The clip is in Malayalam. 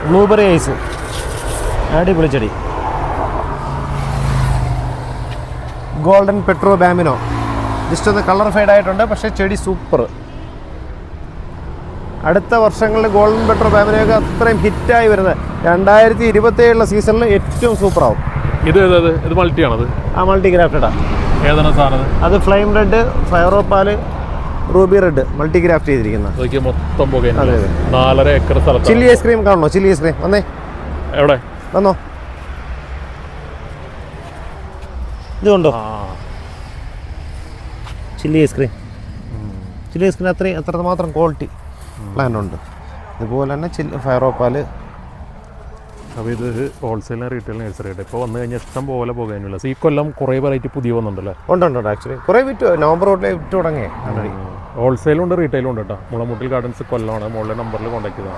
ബ്ലൂബെറി ഐസ്, അടിപൊളി ചെടി. ഗോൾഡൻ പെട്രോ ബാമിനോ, ജസ്റ്റ് ഒന്ന് കളർ ഫെയ്ഡ് ആയിട്ടുണ്ട്, പക്ഷേ ചെടി സൂപ്പർ. അടുത്ത വർഷങ്ങളിൽ ഗോൾഡൻ പെട്രോ ബാമിനൊക്കെ അത്രയും ഹിറ്റായി വരുന്നത് 2027 സീസണിൽ ഏറ്റവും സൂപ്പറാവും. ഇത് മൾട്ടിയാണത്? ആ, മൾട്ടി ഗ്രാഫ്റ്റഡാണ്. ഏതാണ് സാധനം? അത് flame red, fire opal, ruby red multi graft ചെയ്തിരിക്കുന്ന മൊത്തം പുക. അതെ അതെ. 4.5 ഏക്കർ സ്ഥലം. ചില്ലി ഐസ്ക്രീം കാണണോ? ചില്ലി ഐസ്ക്രീം വന്നേ. എവിടെ വന്നോ? ഇതുണ്ടോ ചില്ലി ഐസ്ക്രീം? ചില്ലി ഐസ്ക്രീം അത്രമാത്രം ക്വാളിറ്റി പ്ലാന്റ് ഉണ്ട്. ഇതുപോലെ തന്നെ ഫയറോപ്പാൽ. അപ്പോൾ ഇത് ഹോൾസെയിലും റീറ്റെയിലും നഴ്സറി ആയിട്ട് ഇപ്പോൾ വന്നു കഴിഞ്ഞാൽ ഇഷ്ടം പോലെ പോകാനുള്ള. ഈ കൊല്ലം കുറേ വെറൈറ്റി പുതിയ വന്നിട്ടുണ്ടല്ലേ? ഉണ്ട് ആക്ച്വലി കുറേ വിറ്റ്. നവംബർ തൊട്ടേ വിറ്റ് തുടങ്ങി. ഹോൾസെയിലും ഉണ്ട് റീറ്റെയിലും ഉണ്ട് കേട്ടോ. മുളമുട്ടിൽ ഗാർഡൻസ് കൊല്ലമാണ്. മുകളിലെ നമ്പറിൽ കോൺടാക്ട് ചെയ്താൽ